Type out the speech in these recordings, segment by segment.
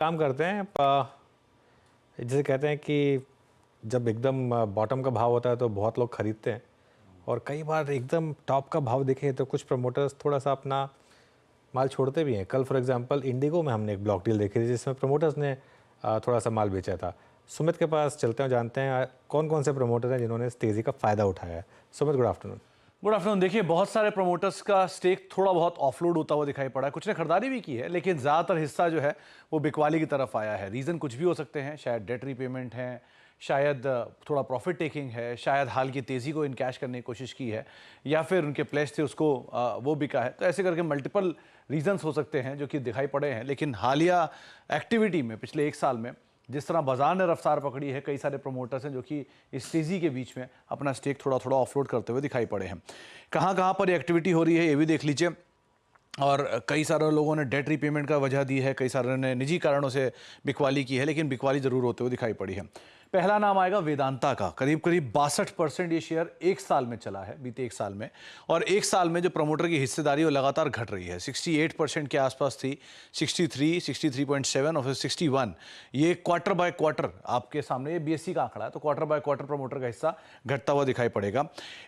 काम करते हैं जैसे कहते हैं कि जब एकदम बॉटम का भाव होता है तो बहुत लोग खरीदते हैं और कई बार एकदम टॉप का भाव दिखे तो कुछ प्रमोटर्स थोड़ा सा अपना माल छोड़ते भी हैं। कल फॉर एग्जांपल इंडिगो में हमने एक ब्लॉक डील देखी थी जिसमें प्रमोटर्स ने थोड़ा सा माल बेचा था। सुमित के पास चलते हैं, जानते हैं कौन कौन से प्रमोटर हैं जिन्होंने इस तेज़ी का फ़ायदा उठाया है। Sumit, good afternoon. Good afternoon. देखिए, बहुत सारे प्रमोटर्स का स्टेक थोड़ा बहुत ऑफलोड होता हुआ दिखाई पड़ा है। कुछ ने खरीदारी भी की है, लेकिन ज़्यादातर हिस्सा जो है वो बिकवाली की तरफ आया है। रीज़न कुछ भी हो सकते हैं, शायद डेट रीपेमेंट है, शायद थोड़ा प्रॉफिट टेकिंग है, शायद हाल की तेज़ी को इनकैश करने की कोशिश की है, या फिर उनके प्लेस थे उसको वो बिका है। तो ऐसे करके मल्टीपल रीजंस हो सकते हैं जो कि दिखाई पड़े हैं। लेकिन हालिया एक्टिविटी में पिछले एक साल में जिस तरह बाजार ने रफ्तार पकड़ी है, कई सारे प्रमोटर्स हैं जो कि इस तेज़ी के बीच में अपना स्टेक थोड़ा थोड़ा ऑफलोड करते हुए दिखाई पड़े हैं। कहाँ कहाँ पर ये एक्टिविटी हो रही है ये भी देख लीजिए। और कई सारे लोगों ने डेट रीपेमेंट का वजह दी है, कई सारे ने निजी कारणों से बिकवाली की है, लेकिन बिकवाली जरूर होते हुए दिखाई पड़ी है। पहला नाम आएगा वेदांता का। करीब करीब 62% ये शेयर एक साल में चला है, बीते एक साल में। और एक साल में जो प्रमोटर की हिस्सेदारी वो लगातार घट रही है। 68% के आसपास थी, 63, 63.7 और फिर 61। ये क्वार्टर बाय क्वार्टर आपके सामने, ये बीएससी का आंकड़ा है, तो क्वार्टर बाय क्वार्टर प्रमोटर का हिस्सा घटता हुआ दिखाई पड़ेगा।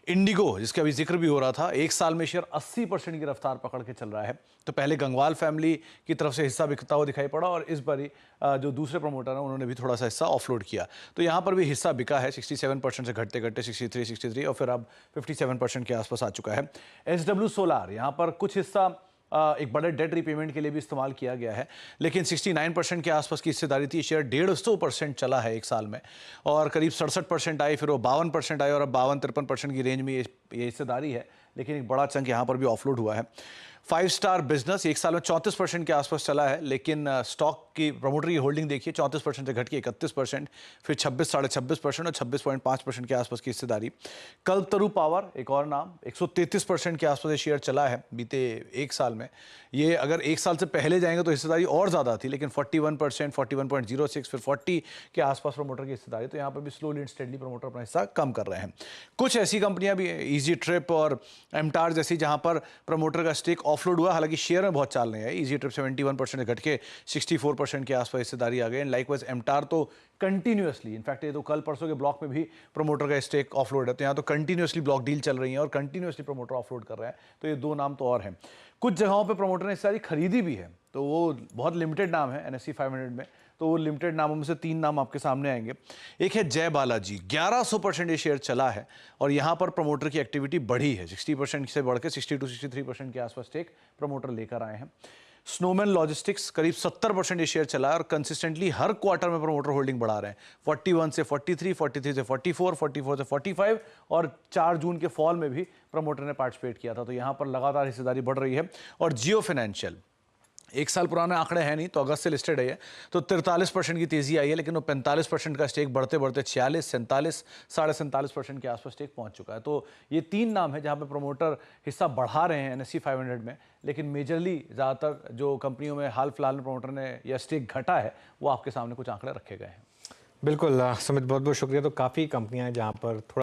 इंडिगो, जिसका अभी जिक्र भी हो रहा था, एक साल में शेयर 80% की रफ्तार पकड़ के चल रहा है। तो पहले गंगवाल फैमिली की तरफ से हिस्सा बिकता हुआ दिखाई पड़ा और इस बारी जो दूसरे प्रमोटर हैं उन्होंने भी थोड़ा सा हिस्सा ऑफलोड किया। तो यहाँ पर भी हिस्सा बिका है, 67% से घटते घटते 63 और फिर अब 57% के आसपास आ चुका है। SW सोलार, यहाँ पर कुछ हिस्सा एक बड़े डेट रीपेमेंट के लिए भी इस्तेमाल किया गया है, लेकिन 69% के आसपास की हिस्सेदारी थी। शेयर 150% चला है एक साल में और करीब 67% आई, फिर वो 52% आई और अब 52-53% की रेंज में ये हिस्सेदारी है। लेकिन एक बड़ा चंक यहाँ पर भी ऑफलोड हुआ है। 5 स्टार बिजनेस एक साल में 34% के आसपास चला है, लेकिन स्टॉक की प्रमोटर की होल्डिंग देखिए, 34% से घट के 31%, फिर 26-26% और 26.5% के आसपास की हिस्सेदारी। कल्पतरू पावर एक और नाम, 133% के आसपास ये शेयर चला है बीते एक साल में। ये अगर एक साल से पहले जाएंगे तो हिस्सेदारी और ज़्यादा थी, लेकिन 41%, 41.06, फिर 40 के आसपास प्रमोटर की हिस्सेदारी। तो यहाँ पर भी स्लोली एंड स्टेडली प्रमोटर अपना हिस्सा कम कर रहे हैं। कुछ ऐसी कंपनियां भी, इजी ट्रिप और एमटार जैसी, जहां पर प्रमोटर का स्टेक ऑफलोड हुआ, हालांकि शेयर में बहुत चाल नहीं है। इजी ट्रिप 71% घट के 64% के आसपास हिस्सेदारी आ गई। एंड लाइकवाइज एमटार तो कंटिन्यूअसली, इनफैक्ट ये तो कल परसों के ब्लॉक में भी प्रमोटर का स्टेक ऑफलोड है। तो यहाँ तो कंटिन्यूअसली ब्लॉक डील चल रही है और कंटिन्यूअसली प्रमोटर ऑफलोड कर रहा है। तो ये दो नाम तो और हैं। कुछ जगहों पर प्रमोटर ने हिस्सेदारी खरीदी भी है, तो वो बहुत लिमिटेड नाम है NSE 500 में। तो वो लिमिटेड नामों में से 3 नाम आपके सामने आएंगे। एक है जय बालाजी, 1100% ये शेयर चला है और यहाँ पर प्रमोटर की एक्टिविटी बढ़ी है। 60% से बढ़ के 62-63% के आसपास स्टेक प्रमोटर लेकर आए हैं। स्नोमैन लॉजिस्टिक्स, करीब 70% ये शेयर चला है और कंसिस्टेंटली हर क्वार्टर में प्रमोटर होल्डिंग बढ़ा रहे हैं। 41 से 43, 43 से 44, 44 से 45 और 4 जून के फॉल में भी प्रमोटर ने पार्टिसिपेट किया था। तो यहाँ पर लगातार हिस्सेदारी बढ़ रही है। और जियो फाइनेंशियल, एक साल पुराने आंकड़े हैं नहीं, तो अगस्त से लिस्टेड है ये, तो 43% की तेजी आई है, लेकिन वो 45% का स्टेक बढ़ते बढ़ते 46, 47, 47.5% के आसपास स्टेक पहुंच चुका है। तो ये 3 नाम है जहां पे प्रमोटर हिस्सा बढ़ा रहे हैं NSE 500 में। लेकिन मेजरली ज़्यादातर जो कंपनियों में हाल फिलहाल में प्रमोटर ने या स्टेक घटा है, वो आपके सामने कुछ आंकड़े रखे गए हैं। बिल्कुल सुमित, बहुत बहुत शुक्रिया। तो काफ़ी कंपनियां हैं जहां पर थोड़ा